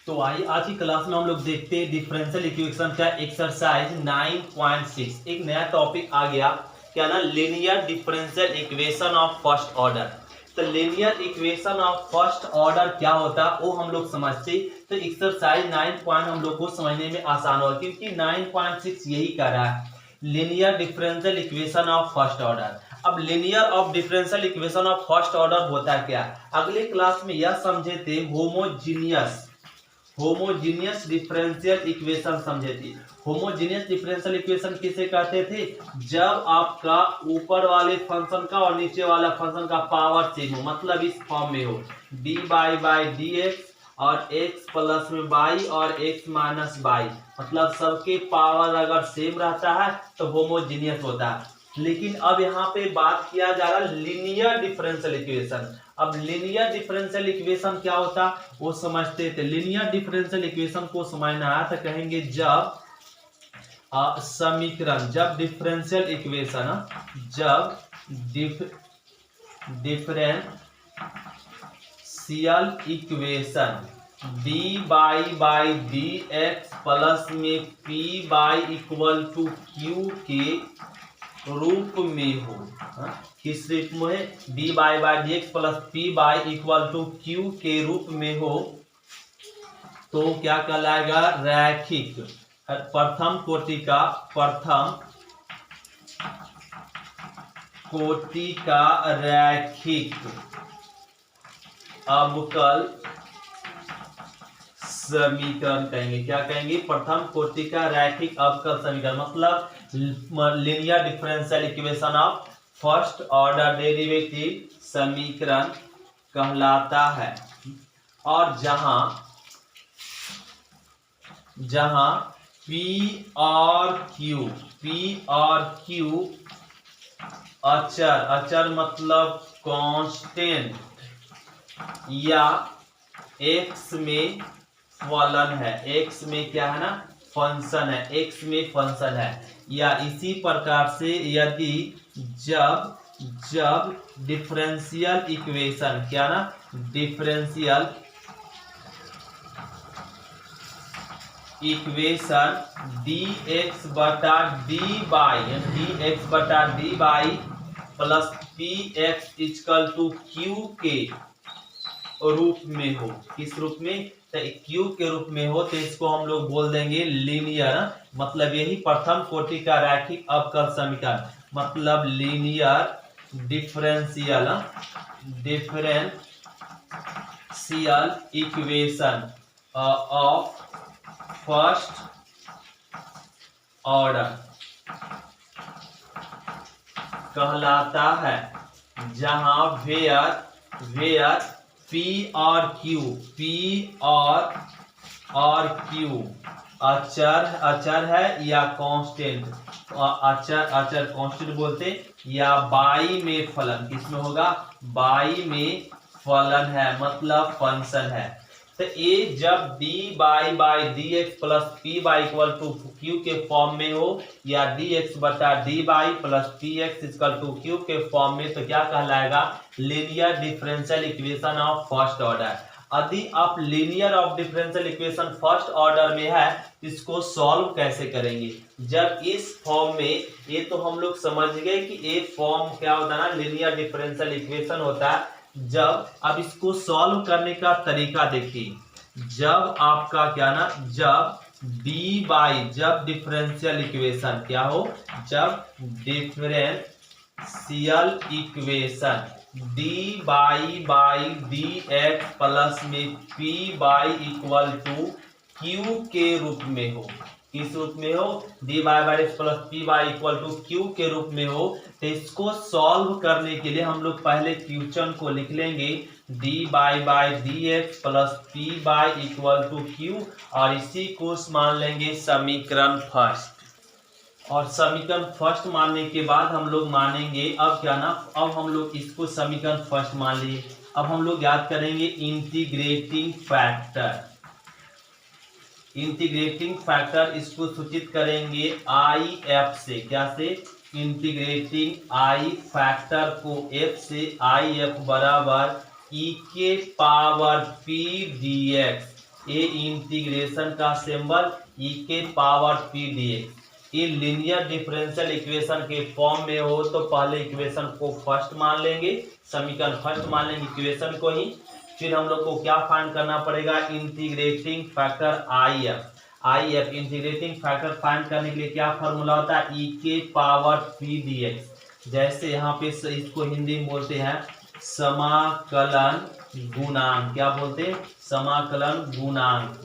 तो आइए आज की क्लास में हम लोग देखते हैं डिफरेंशियल इक्वेशन का एक्सरसाइज 9.6। एक नया टॉपिक आ गया, क्या ना, linear differential equation of first order. तो linear equation of first order क्या होता है वो हम लोग समझते। तो एक्सरसाइज 9 पॉइंट हम लोग को समझने में आसान होगा, क्योंकि 9.6 यही कह रहा है linear differential equation of first order. अब linear of differential equation of first order होता है क्या, अगले क्लास में यह समझे थे होमोजीनियस डिफरेंशियल इक्वेशन समझे थे। होमोजीनियस डिफरेंशियल इक्वेशन किसे कहते थे, जब आपका ऊपर वाले फंक्शन का और नीचे वाला फंक्शन का पावर सेम हो, मतलब इस फॉर्म में हो डी बाई डी एक्स और x प्लस में बाई और x माइनस बाई, मतलब सबके पावर अगर सेम रहता है तो होमोजीनियस होता है। लेकिन अब यहाँ पे बात किया जा रहा है लीनियर डिफरेंशियल इक्वेशन। अब लीनियर डिफरेंशियल इक्वेशन क्या होता वो समझते थे। लीनियर डिफरेंशियल इक्वेशन को समझना है तो कहेंगे जब समीकरण, जब डिफरेंशियल इक्वेशन, जब differential equation D Y D X plus में P Y equal to Q के रूप में हो। किस रूप में है, D Y D X plus P Y equal to Q के रूप में हो, तो क्या कहलाएगा, रैखिक। प्रथम कोटि का रैखिक अवकल समीकरण कहेंगे। क्या कहेंगे, प्रथम कोटि का रैखिक अवकल समीकरण, मतलब linear differential equation of first order derivative समीकरण कहलाता है। और जहां P और Q अचर मतलब कांस्टेंट या x में फलन है, x में क्या है ना, फंक्शन है, x में फंक्शन है। या इसी प्रकार से यदि जब डिफरेंशियल इक्वेशन, क्या ना, डिफरेंशियल इक्वेशन dx बटा dy plus px equal to q के रूप में हो। किस रूप में, तो क्यू के रूप में हो, तो इसको हम लोग बोल देंगे लीनियर, मतलब यही प्रथम कोटि का रैखिक अवकल समीकरण, मतलब linear differential equation of first order कहलाता है, जहां वेयर P और Q अचर है या कांस्टेंट, अचर कांस्टेंट बोलते, या बाई में फलन, किसमें होगा, बाई में फलन है, मतलब फंक्शन है। तो ये जब D Y D X plus P Y equal to Q के फॉर्म में हो, या डी एक्स बटा D Y plus P X equal to Q के फॉर्म में, तो क्या कहलाएगा, linear differential equation of first order. यदि आप linear of differential equation first order में है, इसको सॉल्व कैसे करेंगे, जब इस फॉर्म में, ये तो हम लोग समझ गए कि ये फॉर्म क्या होता है ना, लीनियर डिफरेंशियल इक्वेशन होता है। जब अब इसको सॉल्व करने का तरीका देखिए, जब आपका क्या ना, जब डिफरेंशियल इक्वेशन क्या हो, जब differential equation D Y D X plus में P Y equal to Q के रूप में हो। किस रूप में हो, D Y X plus P Y equal to Q के रूप में हो, तो इसको सॉल्व करने के लिए हम लोग पहले क्वेश्चन को लिख लेंगे, D Y D X plus P Y equal to Q, और इसी को मान लेंगे समीकरण फर्स्ट। और समीकरण फर्स्ट मानने के बाद हम लोग मानेंगे, अब क्या ना, अब हम लोग इसको समीकरण फर्स्ट मान लिए। अब हम लोग याद करेंगे इंटीग्रेटिंग फैक्टर, इसको सूचित करेंगे आई एफ से, क्या से, इंटीग्रेटिंग आई फैक्टर को एफ से, आई एफ बराबर ई के पावर पी डी एक्स ये इंटीग्रेशन का सिंबल ई के पावर पी dx। ये लीनियर डिफरेंशियल इक्वेशन के फॉर्म में हो तो पहले इक्वेशन को फर्स्ट मान लेंगे, समीकरण फर्स्ट मान लेंगे इक्वेशन को ही। फिर हम लोग को क्या फाइंड करना पड़ेगा, integrating factor I F. Integrating factor find करने के लिए क्या फॉर्मूला होता है, ई के पावर पी dx। जैसे यहाँ पे इसको हिंदी में बोलते हैं समाकलन गुणांक। क्या बोलते हैं, समाकलन गुणांक।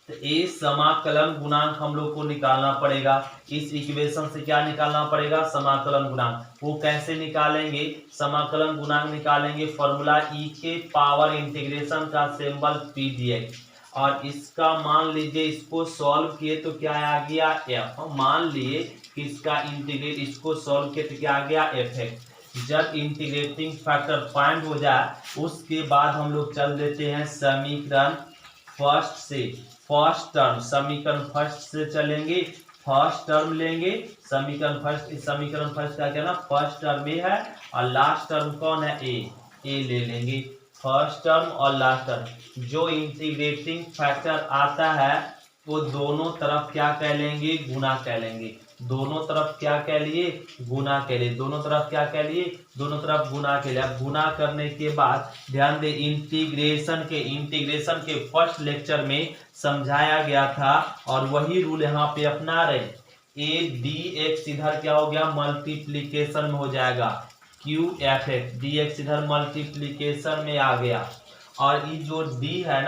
तो ये समाकलन गुणांक हम लोग को निकालना पड़ेगा। इस इक्वेशन से क्या निकालना पड़ेगा, समाकलन गुणांक। वो कैसे निकालेंगे, समाकलन गुणांक निकालेंगे फॉर्मूला ई के पावर इंटीग्रेशन का सिंबल पी dx। और इसका मान लीजिए इसको सॉल्व किए तो क्या आ गया एफ। मान लिए कि इसका इंटीग्रेट इसको सॉल्व किए तो क्या आ गया एफ एक्स। जब इंटीग्रेटिंग फैक्टर फाइंड हो जाए उसके बाद हम लोग चल देते हैं समीकरण फर्स्ट से। फर्स्ट टर्म समीकरण फर्स्ट से चलेंगे, फर्स्ट टर्म लेंगे समीकरण फर्स्ट। इस समीकरण फर्स्ट का क्या ना, फर्स्ट टर्म ए है और लास्ट टर्म कौन है, ए ले लेंगे। फर्स्ट टर्म और लास्ट टर्म, जो इंटीग्रेटिंग फैक्टर आता है वो दोनों तरफ क्या कह लेंगे, गुना कह लेंगे। दोनों तरफ क्या कह लिए, गुना कह लिए। दोनों तरफ क्या कह लिए, दोनों तरफ गुना के लिए। अब गुना करने के बाद ध्यान दे इंटीग्रेशन के फर्स्ट लेक्चर में समझाया गया था और वही रूल यहाँ पे अपना रहे। ए डी एक्स इधर क्या हो गया, मल्टीप्लीकेशन में हो जाएगा, Q F x D x इधर मल्टीप्लीकेशन में आ गया। और ये जो डी है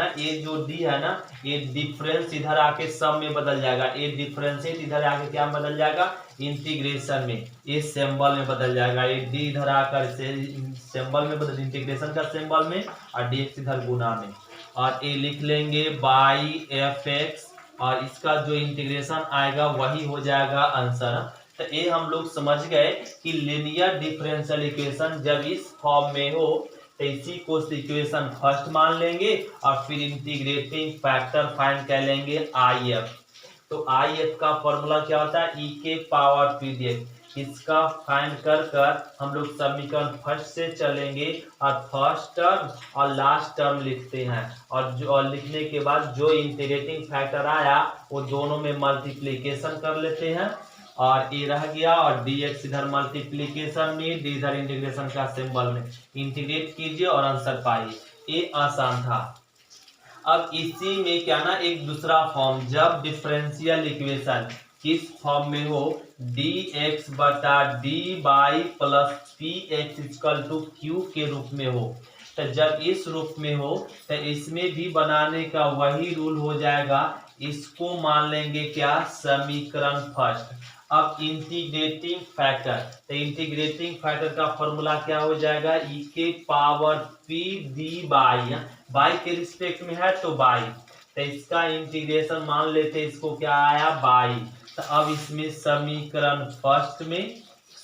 ना, ये डिफरेंस इधर आके सब में बदल जाएगा। ये डिफरेंशिएट इधर आके क्या बदल जाएगा, इंटीग्रेशन में, ये सिंबल में बदल जाएगा। ये डी इधर आकर से सिंबल में बदल, इंटीग्रेशन का सिंबल में, और डी एक्स इधर गुना में। और ये लिख लेंगे बाई एफ एक्स और इसका जो इंटीग्रेशन आएगा वही हो जाएगा आंसर। तो ये हम लोग समझ गए कि लीनियर डिफरेंशियल इक्वेशन जब इस फॉर्म में हो तो इसी को इक्वेशन फर्स्ट मान लेंगे और फिर इंटीग्रेटिंग फैक्टर फाइंड कर लेंगे आई एफ। तो आई एफ का फॉर्मूला क्या होता है, ई के पावर पी dx। इसका फाइंड कर हम लोग समीकरण फर्स्ट से चलेंगे और फर्स्ट टर्म और लास्ट टर्म लिखते हैं। और लिखने के बाद जो इंटीग्रेटिंग फैक्टर आया वो दोनों में मल्टीप्लीकेशन कर लेते हैं और ये रह गया, और dx इधर मल्टीप्लीकेशन में, डी इधर इंटीग्रेशन का सिंबल में। इंटीग्रेट कीजिए और आंसर पाइए, ये आसान था। अब इसी में क्या ना एक दूसरा फॉर्म, जब डिफरेंशियल इक्वेशन किस फॉर्म में हो, dx बटा dy plus px equal to q के रूप में हो। तो जब इस रूप में हो तो इसमें भी बनाने का वही रूल हो जाएगा। इसको मान लेंगे क्या, समीकरण फर्स्ट। अब इंटीग्रेटिंग फैक्टर, तो इंटीग्रेटिंग फैक्टर का फॉर्मूला क्या हो जाएगा, ई के पावर पी डी बाई के रिस्पेक्ट में है तो बाई, तो इसका इंटीग्रेशन मान लेते हैं, इसको क्या आया बाई। तो अब इसमें समीकरण फर्स्ट में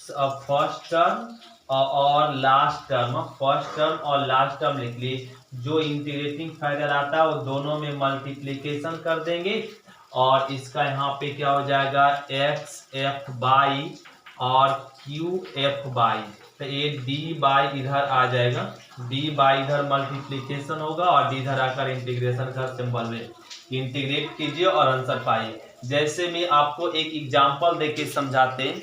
फर्स्ट टर्म और लास्ट टर्म, फर्स्ट टर्म और लास्ट टर्म लिख लिए। जो इंटीग्रेटिंग फैक्टर आता है वो दोनों में मल्टीप्लीकेशन कर देंगे और इसका यहाँ पे क्या हो जाएगा, एक्स एफ बाई और क्यू एफ बाई। तो ये डी बाई इधर आ जाएगा, डी बाई इधर मल्टीप्लीकेशन होगा और डी इधर आकर इंटीग्रेशन का सिंबल में। इंटीग्रेट कीजिए और आंसर पाइए। जैसे मैं आपको एक एग्जांपल देके समझाते हैं,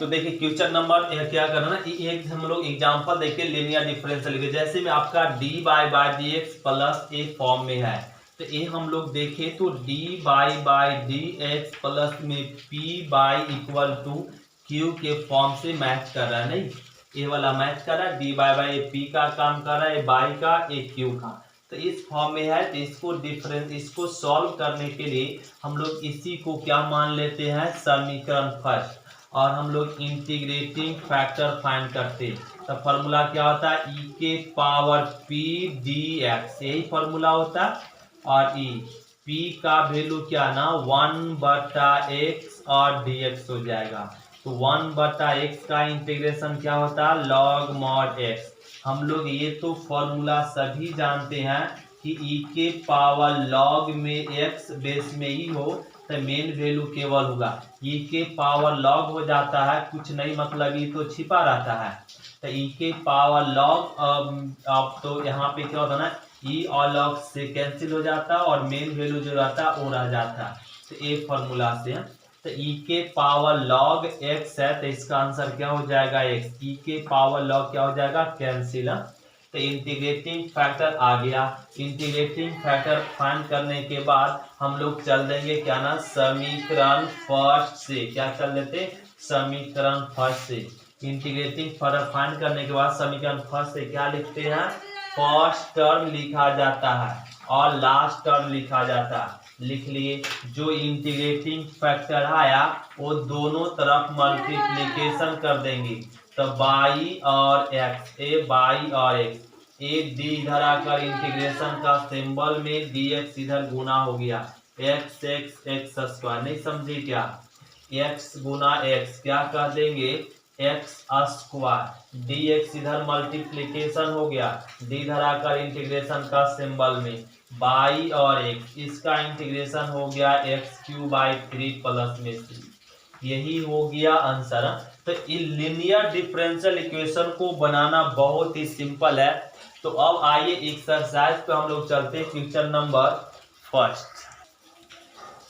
तो देखिए क्वेश्चन नंबर क्या करना ना, एक हम लोग एग्जांपल देके लीनियर डिफरेंशियल, जैसे में आपका D Y D X plus a form में है, तो ये हम लोग देखें तो D Y D X plus में P Y equal to Q के फॉर्म से मैच कर रहा है। नहीं, ये वाला मैच कर रहा है, डी बाई पी का काम कर रहा है, बाई का, ए क्यू का। तो इस फॉर्म में है, तो इसको सॉल्व करने के लिए हम लोग इसी को क्या मान लेते हैं, समीकरण फर्स्ट, और हम लोग इंटीग्रेटिंग फैक्टर फाइंड करते हैं। तो फॉर्मूला क्या होता है, ई के पावर पी डी एक्स, यही फॉर्मूला होता है। और ई पी का वैल्यू क्या ना, 1/x और dx हो जाएगा। तो 1/x का इंटीग्रेशन क्या होता है, log mod x। हम लोग ये तो फॉर्मूला सभी जानते हैं कि ई के पावर log में x बेस में ही हो तो मेन वैल्यू केवल होगा। ई के पावर log हो जाता है, कुछ नहीं मतलब ये तो छिपा रहता है। तो ई के पावर log, अब तो यहाँ पे क्या होता है ना, ई और लॉग से कैंसिल हो जाता और मेन वैल्यू जो रहता वो रह जाता। तो ये फॉर्मूला से है। तो ई के पावर लॉग एक्स है, तो इसका आंसर क्या हो जाएगा एक्स। ई के पावर लॉग क्या हो जाएगा कैंसिल। तो इंटीग्रेटिंग फैक्टर आ गया। इंटीग्रेटिंग फैक्टर फाइंड करने के बाद हम लोग चल देंगे क्या ना समीकरण फर्स्ट से। क्या चल देते समीकरण फर्स्ट से। इंटीग्रेटिंग फैक्टर फाइंड करने के बाद समीकरण फर्स्ट से क्या लिखते हैं फर्स्ट टर्म लिखा जाता है और लास्ट टर्म लिखा जाता है। लिख लिए। जो इंटीग्रेटिंग फैक्टर आया वो दोनों तरफ मल्टीप्लिकेशन कर देंगे। तो बाई और एक्स ए बाई और एक्स ए डी इधर आकर इंटीग्रेशन का सिंबल में डी एक्स इधर गुना हो गया एक्स एक्स एक्स स्क्वायर। नहीं समझे क्या एक्स गुना एक्स क्या कर देंगे एक्स स्क्वायर डी एक्स इधर मल्टीप्लिकेशन हो गया डी इधर आकर इंटीग्रेशन का सिंबल में बाई और एक्स इसका इंटीग्रेशन हो गया एक्स क्यू बाई 3 प्लस में सी। यही हो गया आंसर। तो लीनियर डिफरेंशियल इक्वेशन को बनाना बहुत ही सिंपल है। तो अब आइए एक्सरसाइज पे हम लोग चलते हैं क्वेश्चन नंबर फर्स्ट।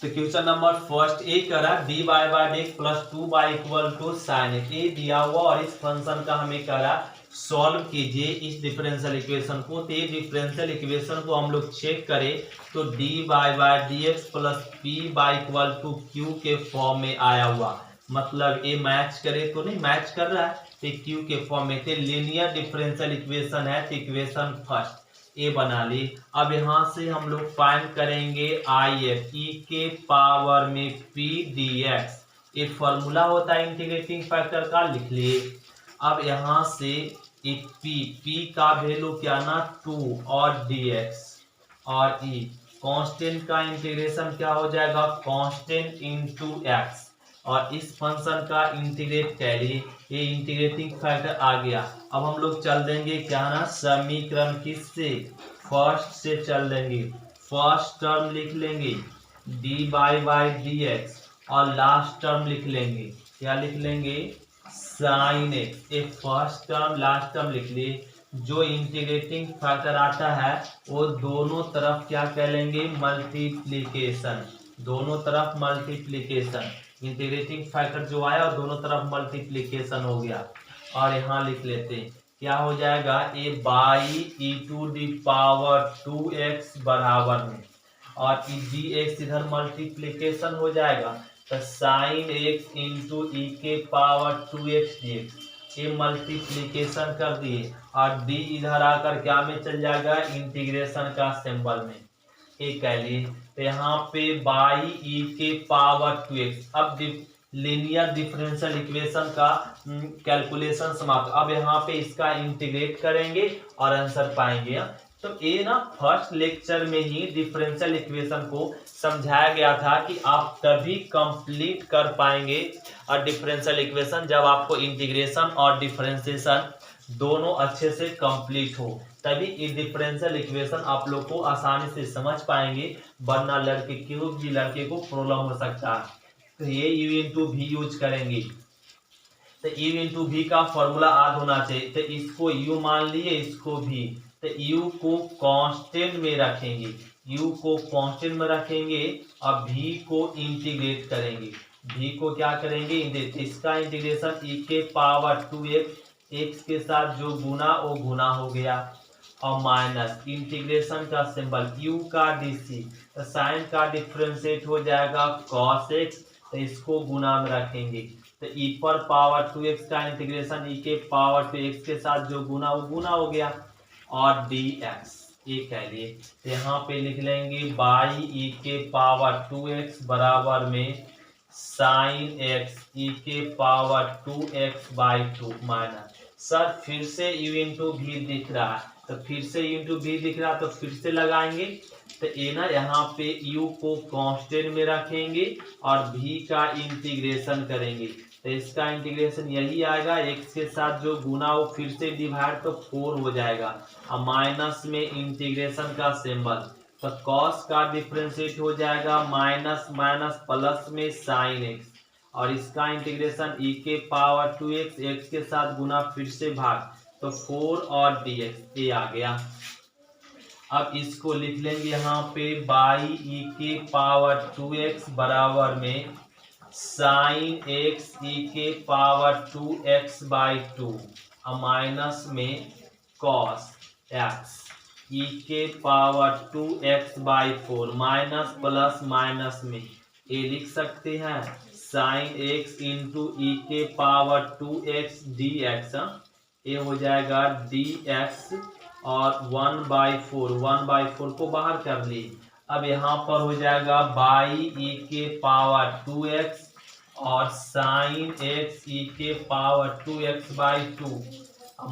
तो क्वेश्चन नंबर फर्स्ट ए करा D Y by D X plus 2 Y equal to sine X. ए दिया हुआ और इस फंक्शन का हमें करा सॉल्व कीजिए इस डिफरेंशियल इक्वेशन को। तो ये डिफरेंशियल इक्वेशन को हम लोग चेक करें तो D Y by D X plus P Y equal to Q के फॉर्म में आया हुआ। मतलब ये मैच करे तो नहीं मैच कर रहा है तो क्यू के फॉर्म में। तो लीनियर डिफरेंशियल इक्वेशन है तो इक्वेशन फर्स्ट ए बना ली। अब यहाँ से हम लोग फाइंड करेंगे आई एफ ई के पावर में पी डी एक्स। ये फॉर्मूला होता है इंटीग्रेटिंग फैक्टर का लिख लिए। अब यहाँ से एक पी का वैल्यू क्या ना 2 और dx और e कांस्टेंट का इंटीग्रेशन क्या हो जाएगा कांस्टेंट इनटू x और इस फंक्शन का इंटीग्रेट करिए। ये इंटीग्रेटिंग फैक्टर आ गया। अब हम लोग चल देंगे क्या ना समीकरण किससे फर्स्ट से चल देंगे। फर्स्ट टर्म लिख लेंगे डी बाई डी एक्स और लास्ट टर्म लिख लेंगे क्या लिख लेंगे साइन एक्स। ए फर्स्ट टर्म लास्ट टर्म लिख लिए। जो इंटीग्रेटिंग फैक्टर आता है वो दोनों तरफ क्या कह लेंगे मल्टीप्लिकेशन। दोनों तरफ मल्टीप्लिकेशन इंटीग्रेटिंग फैक्टर जो आया और दोनों तरफ मल्टीप्लिकेशन हो गया। और यहाँ लिख लेते हैं क्या हो जाएगा A Y E to the power 2x बराबर में और डी एक्स इधर मल्टीप्लिकेशन हो जाएगा तो साइन एक्स इंटू ई के पावर 2x dx। ये मल्टीप्लिकेशन कर दिए और डी इधर आकर क्या में चल जाएगा इंटीग्रेशन का सिंबल में। ये कह लिए तो यहाँ पे बाई ई के पावर 2x। अब लीनियर डिफरेंशियल इक्वेशन का कैलकुलेशन समाप्त। अब यहाँ पे इसका इंटीग्रेट करेंगे और आंसर पाएंगे। तो ये ना फर्स्ट लेक्चर में ही डिफरेंशियल इक्वेशन को समझाया गया था कि आप तभी कंप्लीट कर पाएंगे और डिफरेंशियल इक्वेशन जब आपको इंटीग्रेशन और डिफरेंशिएशन दोनों अच्छे से कंप्लीट हो। तभी ये डिफरेंशियल इक्वेशन आप लोग को आसानी से समझ पाएंगे वरना लड़के को प्रॉब्लम हो सकता है। तो ये u इंटू वी यूज करेंगे। तो u इंटू वी का फॉर्मूला याद होना चाहिए। तो इसको u मान लिए इसको भी। तो u को कांस्टेंट में रखेंगे u को कांस्टेंट में रखेंगे और v को इंटीग्रेट करेंगे। v को क्या करेंगे इसका इंटीग्रेशन e के पावर 2x x के साथ जो गुना वो गुना हो गया और माइनस इंटीग्रेशन का सिंबल u का dc। तो साइन का डिफरेंशिएट हो जाएगा cos x। तो इसको गुना में रखेंगे तो e पर पावर 2x का इंटीग्रेशन e के पावर 2x के साथ जो गुना वो गुना हो गया और dx ये कह लिए। तो यहाँ पे लिख लेंगे बाई e के पावर 2x बराबर में साइन x e के power 2x by 2 minus. Sir फिर से u इंटू भी दिख रहा है तो फिर से u इंटू भी दिख रहा है तो फिर से लगाएंगे। तो ये ना यहाँ पे u को कांस्टेंट में रखेंगे और v का इंटीग्रेशन करेंगे। तो इसका इंटीग्रेशन यही आएगा x के साथ जो गुना हो फिर से डिवाइड तो 4 हो जाएगा और माइनस में इंटीग्रेशन का सिंबल। तो cos का डिफरेंशिएट हो जाएगा माइनस माइनस प्लस में साइन x और इसका इंटीग्रेशन e के पावर 2x x के साथ गुना फिर से भाग तो 4 और dx ये आ गया। अब इसको लिख लेंगे यहाँ पे बाई ई के पावर 2x बराबर में साइन एक्स ई के पावर 2x बाई 2 माइनस में कॉस एक्स ई के power 2x by 4 minus plus minus में ये लिख सकते हैं साइन एक्स इंटू ई के पावर 2x dx, ये हो जाएगा dx और 1/4 को बाहर कर ली। अब यहाँ पर हो जाएगा बाई ई के पावर 2x और साइन एक्स ई के पावर 2x बाई 2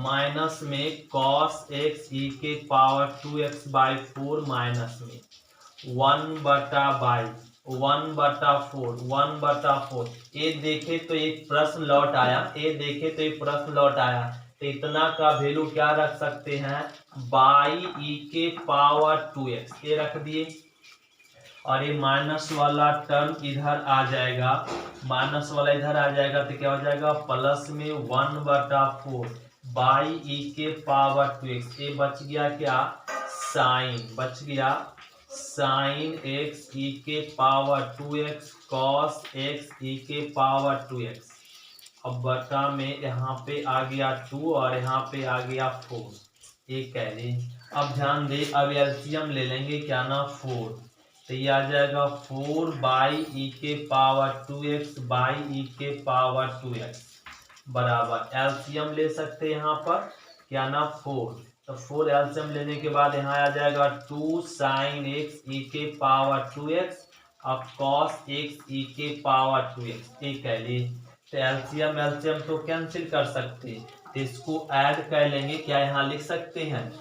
माइनस में कॉस एक्स ई के पावर 2x बाई 4 माइनस में 1/4 ये देखे तो एक प्रश्न लौट आया, तो इतना का वैल्यू क्या रख सकते हैं बाई ई के पावर 2x ये रख दिए और ये माइनस वाला टर्म इधर आ जाएगा, तो क्या हो जाएगा प्लस में 1/4 बाई ई के पावर 2x, ये बच गया क्या साइन एक्स ई के power 2x cos x E के पावर 2x। अब बटा में यहाँ पे आ गया 2 और यहाँ पे आ गया 4, ये कह ली। अब ध्यान दे, अब एलसीएम ले लेंगे क्या ना 4, तो ये आ जाएगा 4 बाई ई के पावर 2x बाई ई के पावर 2x बराबर एलसीएम ले सकते हैं यहाँ पर क्या ना 4, तो 4 एलसीएम लेने के बाद यहाँ आ जाएगा 2 साइन एक्स ई के पावर 2x अब कॉस एक्स ई के पावर 2x, ये कह ली। तो एलसीएम तो कैंसिल कर सकते हैं, तो इसको ऐड कर लेंगे, क्या यहाँ लिख सकते हैं,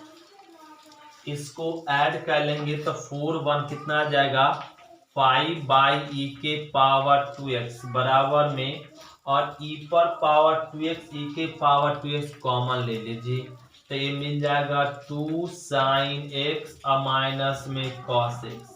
इसको ऐड कर लेंगे तो 4 1 कितना आ जाएगा 5 बाई ई के पावर 2x बराबर में और ई पर पावर 2x ई के पावर 2x कॉमन ले लीजिए, तो ये मिल जाएगा 2 साइन एक्स माइनस में कॉस एक्स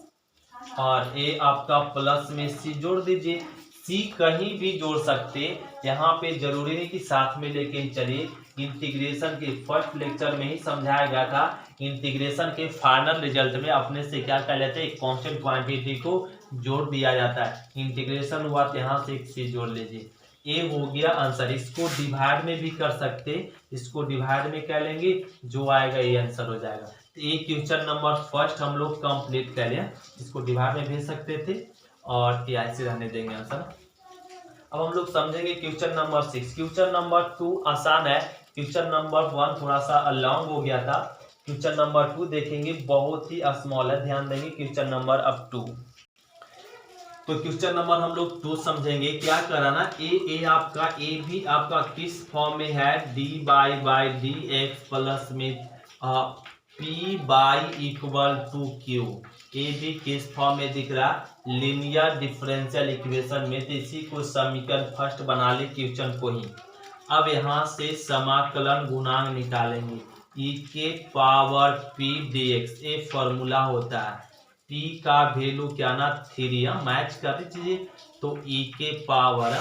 और ये आपका प्लस में सी जोड़ दीजिए। सी कहीं भी जोड़ सकते, यहाँ पे जरूरी नहीं कि साथ में लेके चलिए। इंटीग्रेशन के फर्स्ट लेक्चर में ही समझाया गया था, इंटीग्रेशन के फाइनल रिजल्ट में अपने से क्या कर लेते हैं, एक कांस्टेंट क्वांटिटी को जोड़ दिया जाता है। इंटीग्रेशन हुआ तो यहाँ से एक सी जोड़ लीजिए, ये हो गया आंसर। इसको डिवाइड में भी कर सकते, इसको डिवाइड में कर लेंगे, जो आएगा ये आंसर हो जाएगा। तो ये क्वेश्चन नंबर फर्स्ट हम लोग कंप्लीट कर लिया, इसको डिवाइड में भेज सकते थे और ये ऐसे रहने देंगे आंसर। अब हम लोग समझेंगे क्वेश्चन नंबर 6। क्वेश्चन नंबर 2 आसान है, क्वेश्चन नंबर 1 थोड़ा सा लॉन्ग हो गया था। क्वेश्चन नंबर 2 देखेंगे, बहुत ही स्मॉल है, ध्यान देंगे। क्वेश्चन नंबर अब 2, तो क्वेश्चन नंबर हम लोग 2 समझेंगे। क्या कराना, ए आपका ए भी आपका किस फॉर्म में है, D Y D X plus में P Y equal to Q, A भी किस फॉर्म में दिख रहा, लीनियर डिफरेंशियल इक्वेशन में। तो इसी को समीकरण फर्स्ट बना ले क्वेश्चन को ही। अब यहाँ से समाकलन गुणांक निकालेंगे, ई के पावर पी डी एक्स, ये फॉर्मूला होता है। पी का वैल्यू क्या ना 3, मैच कर दीजिए, तो ई के पावर,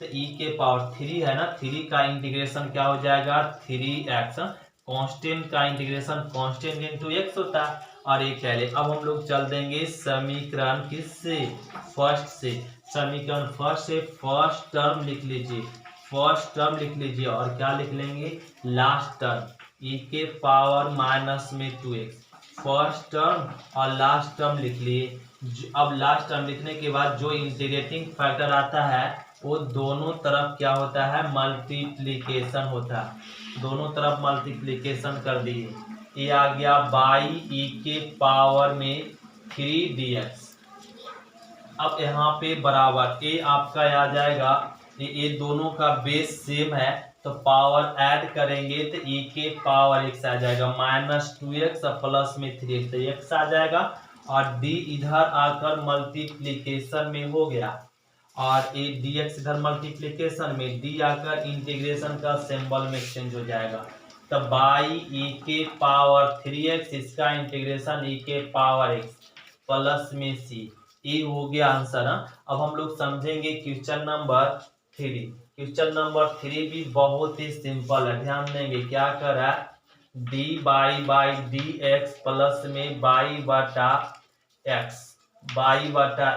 तो ई के पावर 3 है ना, 3 का इंटीग्रेशन क्या हो जाएगा 3x, कांस्टेंट का इंटीग्रेशन कांस्टेंट इनटू x होता है। और ये कह ले, अब हम लोग चल देंगे समीकरण किससे, फर्स्ट से। समीकरण फर्स्ट से फर्स्ट टर्म लिख लीजिए, और क्या लिख लेंगे लास्ट टर्म ई के पावर माइनस में 2x, फर्स्ट टर्म और लास्ट टर्म लिख लिए। अब लास्ट टर्म लिखने के बाद जो इंटीग्रेटिंग फैक्टर आता है वो दोनों तरफ क्या होता है, मल्टीप्लीकेशन होता है, दोनों तरफ मल्टीप्लीकेशन कर दिए। ये आ गया बाई ई के पावर में 3 dx। अब यहाँ पे बराबर ए आपका आ जाएगा, ये दोनों का बेस सेम है, तो पावर ऐड करेंगे तो ई के पावर x आ जाएगा माइनस 2x प्लस में 3x, तो x आ जाएगा और d इधर आकर मल्टीप्लीकेशन में हो गया और ए dx इधर मल्टीप्लीकेशन में, d आकर इंटीग्रेशन का सिंबल में एक्सचेंज हो जाएगा। तो बाई ई के पावर 3x, इसका इंटीग्रेशन ई के पावर x प्लस में c, ये हो गया आंसर। अब हम लोग समझेंगे क्वेश्चन नंबर 3। क्वेश्चन नंबर 3 भी बहुत ही सिंपल है, ध्यान देंगे। क्या कर रहा है, D Y D X plus में बाई बटा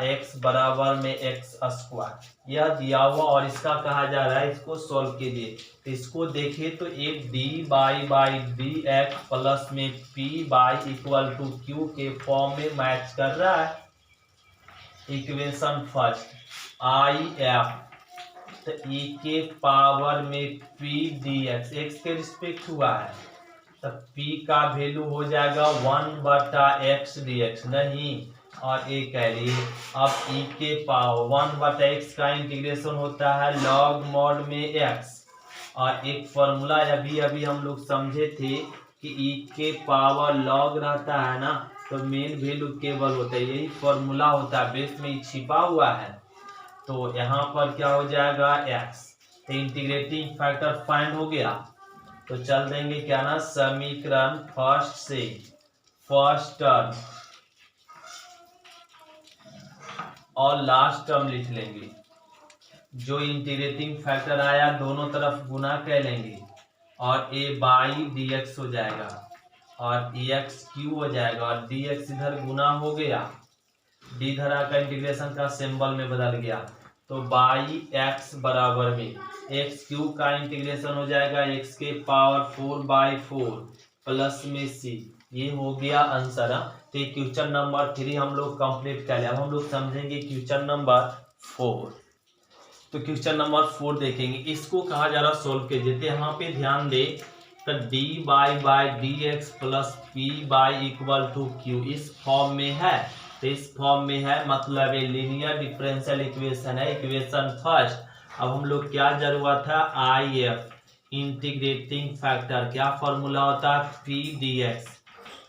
एक्स बराबर में एक्स स्क्वायर, यह दिया हुआ और इसका कहा जा रहा है इसको सॉल्व कीजिए। तो इसको देखिए तो एक D Y D X plus में P Y equal to Q के फॉर्म में मैच कर रहा है। इक्वेशन फर्स्ट आई एफ, तो ई के पावर में पी डी एक्स के रिस्पेक्ट हुआ है, तो p का वैल्यू हो जाएगा 1/x dx, नहीं और ए कह रही है। अब e के पावर 1/x का इंटीग्रेशन होता है log mod में x, और एक फॉर्मूला अभी हम लोग समझे थे कि e के पावर log रहता है ना, तो मेन वैल्यू केवल होता है, यही फॉर्मूला होता है, बेस में छिपा हुआ है। तो यहाँ पर क्या हो जाएगा x, तो इंटीग्रेटिंग फैक्टर फाइंड हो गया। तो चल देंगे क्या ना समीकरण फर्स्ट से फर्स्ट टर्म और लास्ट टर्म लिख लेंगे। जो इंटीग्रेटिंग फैक्टर आया दोनों तरफ गुना कर लेंगे और a बाई डी एक्स हो जाएगा और e एक्स क्यू हो जाएगा और डी एक्स इधर गुना हो गया, डी धरा का इंटीग्रेशन का सिंबल में बदल गया। तो बाई एक्स बराबर में एक्स क्यू का इंटीग्रेशन हो जाएगा एक्स के पावर 4/4 प्लस में सी, ये हो गया आंसर। तो क्वेश्चन नंबर 3 हम लोग कंप्लीट कर लिया। अब हम लोग समझेंगे क्वेश्चन नंबर 4। तो क्वेश्चन नंबर 4 देखेंगे, इसको कहा जा रहा सोल्व कीजिए। यहाँ पे ध्यान दे, तो D Y D X plus P Y equal to Q इस फॉर्म में है, तो इस फॉर्म में है मतलब ये लीनियर डिफरेंशियल इक्वेशन है। इक्वेशन फर्स्ट, अब हम लोग क्या जरूरत है आई एफ इंटीग्रेटिंग फैक्टर, क्या फॉर्मूला होता है पी डी एक्स,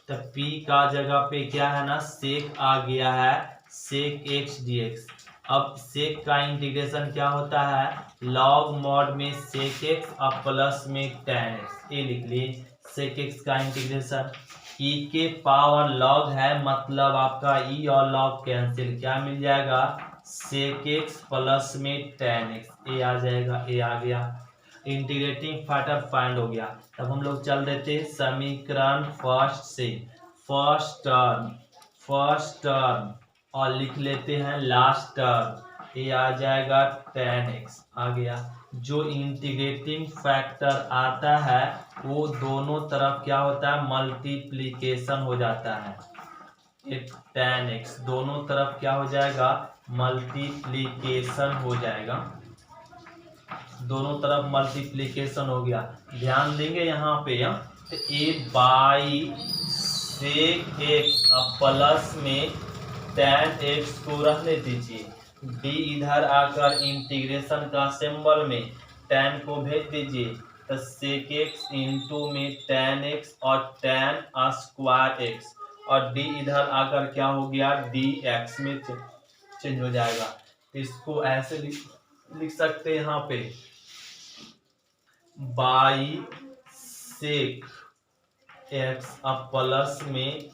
तो पी का जगह पे क्या है ना सेक आ गया है सेक एक्स डी एक्स। अब सेक का इंटीग्रेशन क्या होता है लॉग मॉड में सेक एक्स और प्लस में tan एक्स, ये लिख लिए सेक एक्स का इंटीग्रेशन। e के पावर log है मतलब आपका e और log कैंसिल, क्या मिल जाएगा सेक एक्स प्लस में tan एक्स, ए आ जाएगा, ए आ गया। इंटीग्रेटिंग फैक्टर फाइंड हो गया। तब हम लोग चल देते समीकरण फर्स्ट से फर्स्ट टर्म और लिख लेते हैं लास्ट टर्म, ये आ जाएगा tan x आ गया। जो इंटीग्रेटिंग फैक्टर आता है वो दोनों तरफ क्या होता है मल्टीप्लिकेशन हो जाता है, एक tan x दोनों तरफ क्या हो जाएगा मल्टीप्लिकेशन हो जाएगा, दोनों तरफ मल्टीप्लिकेशन हो गया। ध्यान देंगे यहाँ पे तो a Y sec X plus में tan x को रहने दीजिए, d इधर आकर इंटीग्रेशन का सिंबल में tan को भेज दीजिए, तो सेक एक्स इंटू में tan x और tan स्क्वायर x और d इधर आकर क्या हो गया dx में चेंज हो जाएगा। तो इसको ऐसे लिख सकते हैं यहाँ पे बाई सेक एक्स अब प्लस में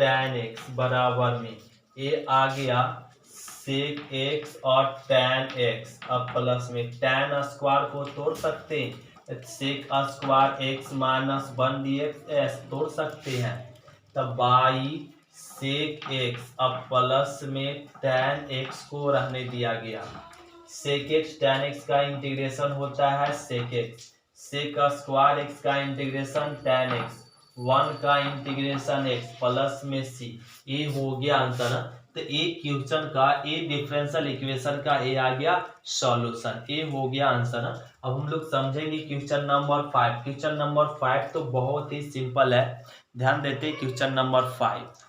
tan x बराबर में ये आ गया सेक x और tan x अब प्लस में tan स्क्वायर को तोड़ सकते हैं, sec square x minus 1 dx तोड़ सकते हैं, तब बाई सेक x अब प्लस में tan x को रहने दिया गया। सेक x tan x का इंटीग्रेशन होता है sec x, sec square x का इंटीग्रेशन tan x, 1 का इंटीग्रेशन x प्लस में c, ये हो गया आंसर। तो एक क्वेश्चन का ए डिफरेंशियल इक्वेशन का ए आ गया सॉल्यूशन, ये हो गया आंसर। अब हम लोग समझेंगे क्वेश्चन नंबर 5। क्वेश्चन नंबर 5 तो बहुत ही सिंपल है, ध्यान देते हैं क्वेश्चन नंबर 5।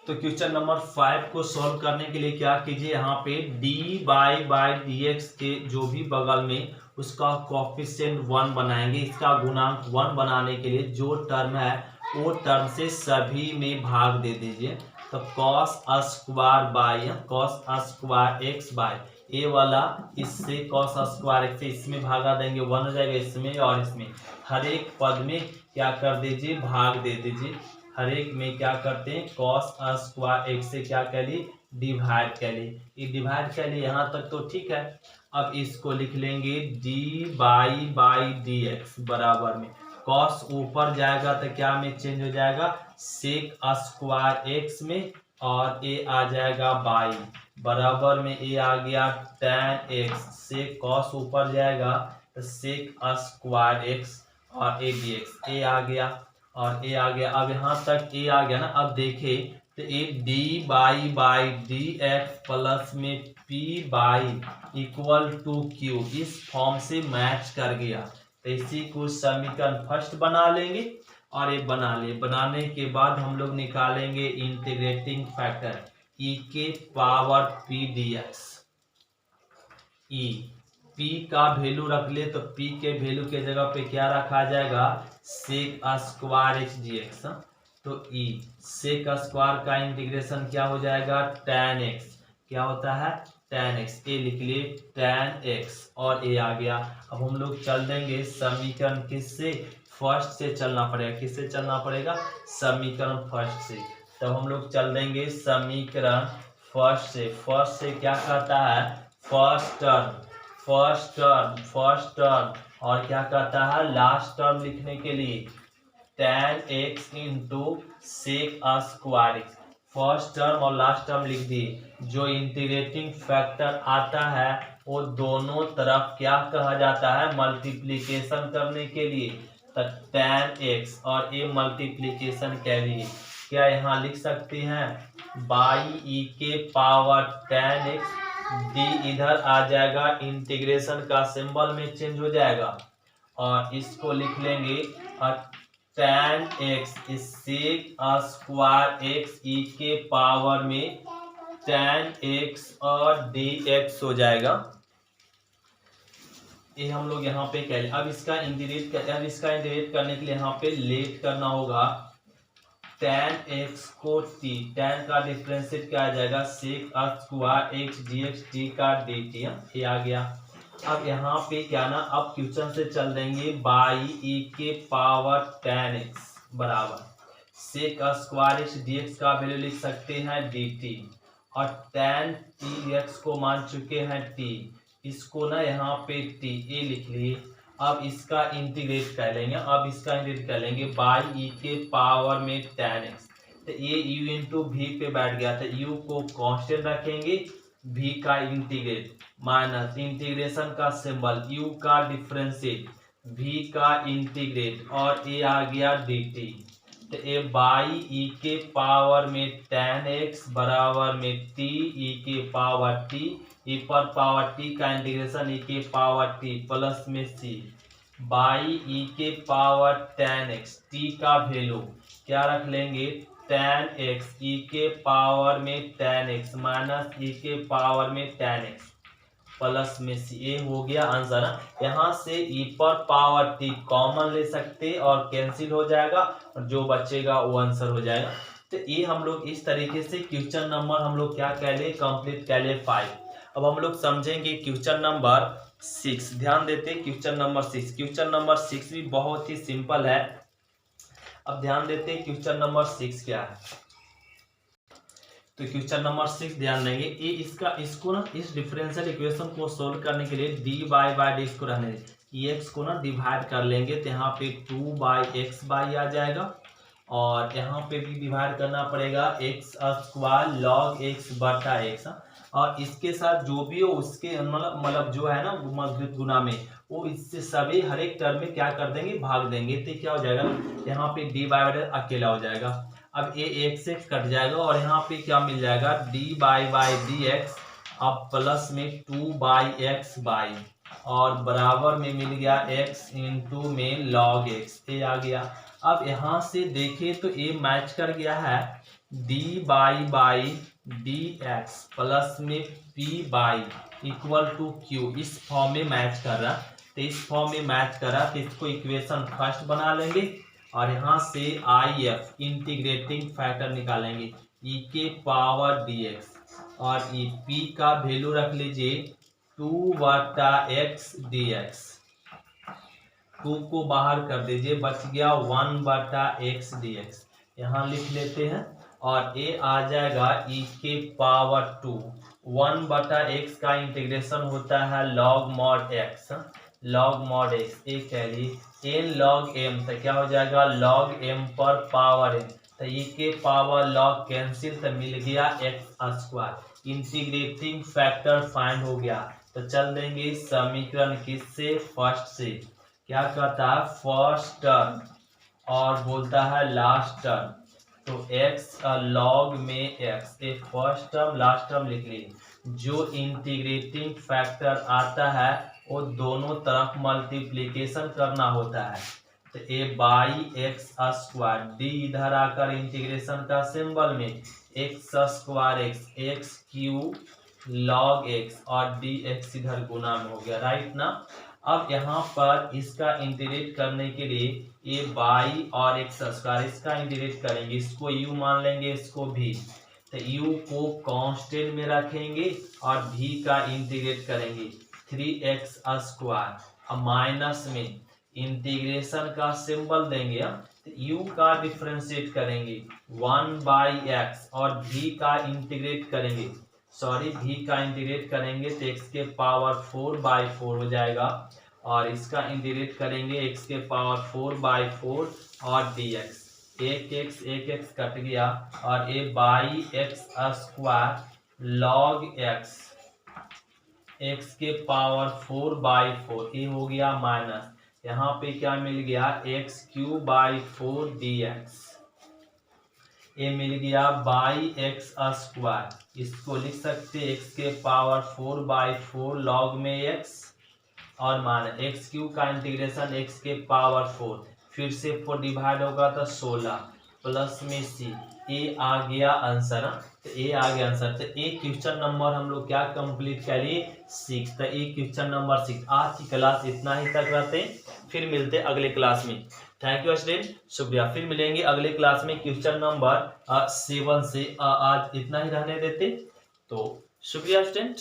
तो क्वेश्चन नंबर 5 को सॉल्व करने के लिए क्या कीजिए, यहाँ पे डी बाई डी एक्स के जो भी बगल में उसका कोएफिशिएंट 1 बनाएंगे, इसका गुणांक 1 बनाने के लिए जो टर्म है वो टर्म से सभी में भाग दे दीजिए। तो cos square by cos square X by A वाला इससे कॉस स्क्वायर एक्स से इसमें भागा देंगे 1 हो जाएगा, इसमें और इसमें हर एक पद में क्या कर दीजिए भाग दे दीजिए। हर एक में क्या करते हैं कॉस स्क्वायर एक्स से क्या कर लिए डिवाइड कर लिए, ये डिवाइड कर लिए यहाँ तक तो ठीक है। अब इसको लिख लेंगे डी बाई डी एक्स बराबर में कॉस ऊपर जाएगा तो क्या में चेंज हो जाएगा, सेक स्क्वायर एक्स में, और ए आ जाएगा बाई, बराबर में ए आ गया tan एक्स, से कॉस ऊपर जाएगा तो सेक स्क्वायर एक्स और ए डी एक्स, ए आ गया और ए आ गया। अब यहाँ तक ए आ गया ना। अब देखे तो ए D Y D X plus में P Y equal to Q, इस फॉर्म से मैच कर गया। तो इसी को समीकरण फर्स्ट बना लेंगे और ये बना ले। बनाने के बाद हम लोग निकालेंगे इंटीग्रेटिंग फैक्टर ई के power P D x. E P का वैल्यू रख ले तो पी के वैल्यू के जगह पे क्या रखा जाएगा, sec square X D X. तो ई सेक स्क्वायर का इंटीग्रेशन क्या हो जाएगा, tan एक्स, क्या होता है tan एक्स, ए लिख लिए tan एक्स और ए आ गया। अब हम लोग चल देंगे समीकरण किससे, फर्स्ट से चलना पड़ेगा। किससे चलना पड़ेगा, समीकरण फर्स्ट से। तब हम लोग चल देंगे समीकरण फर्स्ट से। फर्स्ट से क्या कहता है, फर्स्ट टर्म और क्या कहता है लास्ट टर्म लिखने के लिए tan x into sec square X. First term और लास्ट टर्म लिख दिए। जो इंटीग्रेटिंग फैक्टर आता है वो दोनों तरफ क्या कहा जाता है, मल्टीप्लिकेशन करने के लिए। तो tan x और ये मल्टीप्लिकेशन के लिए क्या यहाँ लिख सकते हैं, बाई ई के पावर tan x, डी इधर आ जाएगा, इंटीग्रेशन का सिंबल में चेंज हो जाएगा और इसको लिख लेंगे tan x sec square X E के पावर में tan x और dx हो जाएगा। ये हम लोग यहाँ पे कह लें। अब इसका इंटीग्रेट करने के लिए यहाँ पे लेट करना होगा tan x को t, tan का डिफरेंशिएट क्या आ जाएगा, sec square X dx, t का dt, ये आ गया। अब यहाँ पे क्या ना, अब क्वेश्चन से चल देंगे, बाई ई के पावर tan x बराबर सेक स्क्वायर एक्स dx का वैल्यू लिख सकते हैं dt, और tan tx को मान चुके हैं t, इसको ना यहाँ पे t ए लिख लिए। अब इसका इंटीग्रेट कर लेंगे। बाई ई के पावर में tan x, तो ये u इंटू वी पे बैठ गया था, u को कांस्टेंट रखेंगे, v का इंटीग्रेट माइनस इंटीग्रेशन का सिंबल, u का डिफरेंशिएट, v का इंटीग्रेट और a आ गया dt। तो ए बाई ई के पावर में tan x बराबर में t ई के पावर t, ई पर पावर t का इंटीग्रेशन ई के पावर t प्लस में c, बाई ई के पावर tan x, t का वैल्यू क्या रख लेंगे, tan x ई के पावर में tan x माइनस ई के पावर में tan x प्लस में c, ये हो गया आंसर। यहाँ से e पर पावर t कॉमन ले सकते और कैंसिल हो जाएगा और जो बचेगा वो आंसर हो जाएगा। तो ये हम लोग इस तरीके से क्वेश्चन नंबर हम लोग क्या कह ले, कंप्लीट कह ले 5। अब हम लोग समझेंगे क्वेश्चन नंबर 6। ध्यान देते क्वेश्चन नंबर 6। क्वेश्चन नंबर 6 भी बहुत ही सिंपल है। अब ध्यान देते क्वेश्चन नंबर 6 क्या है। तो क्वेश्चन नंबर 6 ध्यान देंगे, ये इसको ना इस डिफरेंशियल इक्वेशन को सोल्व करने के लिए डी बाई डी को रहने दें, एक्स को ना डिवाइड कर लेंगे तो यहाँ पे 2 बाई एक्स बाई आ जाएगा और यहाँ पे भी डिवाइड करना पड़ेगा एक्स स्क्वायर लॉग एक्स बटा एक्स, और इसके साथ जो भी हो उसके मतलब जो है ना मजबूत गुना में वो इससे सभी हर एक टर्म में क्या कर देंगे, भाग देंगे। तो क्या हो जाएगा, यहाँ पे डी बाई अकेला हो जाएगा। अब ये एक्स एक्स कट जाएगा और यहाँ पे क्या मिल जाएगा, डी बाई डी एक्स, अब प्लस में 2 बाई एक्स बाई और बराबर में मिल गया x इंटू में लॉग एक्स, ये आ गया। अब यहाँ से देखें तो ये मैच कर गया है D Y D X plus में P Y equal to Q, इस फॉर्म में मैच कर रहा। तो इस फॉर्म में मैच कर रहा तो इसको इक्वेशन फर्स्ट बना लेंगे और यहाँ से आई एफ इंटीग्रेटिंग फैक्टर निकालेंगे ई के पावर डी एक्स, और ई पी का वैल्यू रख लीजिए 2 बटा एक्स डी एक्स, 2 को बाहर कर दीजिए, बच गया 1 बटा एक्स डी एक्स, यहाँ लिख लेते हैं। और ए आ जाएगा ई के पावर 2, 1 बटा एक्स का इंटीग्रेशन होता है log mod x, log mod x, एक कह लिए एन लॉग एम, तो क्या हो जाएगा लॉग एम पर पावर एन, तो ये के पावर लॉग कैंसिल, तो मिल गया x square. Integrating factor find हो गया, तो चल देंगे समीकरण किससे, फर्स्ट से। क्या कहता है फर्स्ट टर्म और बोलता है लास्ट टर्म, तो x लॉग में x, एक फर्स्ट टर्म लास्ट टर्म लिख ली। जो इंटीग्रेटिंग फैक्टर आता है वो दोनों तरफ मल्टीप्लिकेशन करना होता है, तो ए बाई एक्स स्क्वायर, डी इधर आकर इंटीग्रेशन का सिंबल में x square x, x Q log x और डी एक्स इधर गुना में हो गया, राइट ना। अब यहाँ पर इसका इंटीग्रेट करने के लिए ए बाई और एक्स स्क्वायर, इसका इंटीग्रेट करेंगे, इसको u मान लेंगे, इसको v, तो u को कांस्टेंट में रखेंगे और v का इंटीग्रेट करेंगे 3x स्क्वायर, अब माइनस में इंटीग्रेशन का सिंबल देंगे, तो u का डिफरेंशिएट करेंगे 1/x और v का इंटीग्रेट करेंगे, v का इंटीग्रेट करेंगे तो x के पावर 4/4 हो जाएगा, और इसका इंटीग्रेट करेंगे x के पावर 4/4 और dx, एक x कट गया और a by x square log x, x के पावर 4/4, ये हो गया माइनस, यहाँ पे क्या मिल गया x³/4 dx, ये मिल गया बाई एक्स स्क्वायर, इसको लिख सकते x के पावर 4/4 लॉग में x और माइनस x³ का इंटीग्रेशन x के पावर 4, फिर से 4 डिवाइड होगा तो 16 प्लस में c, ए आ गया आंसर, तो ए आ गया आंसर, तो ए क्वेश्चन नंबर हम लोग क्या कंप्लीट करिए 6, तो ए क्वेश्चन नंबर 6। आज की क्लास इतना ही तक रहते, फिर मिलते अगले क्लास में। थैंक यू स्टूडेंट, शुक्रिया, फिर मिलेंगे अगले क्लास में क्वेश्चन नंबर 7 से। आज इतना ही रहने देते, तो शुक्रिया स्टूडेंट।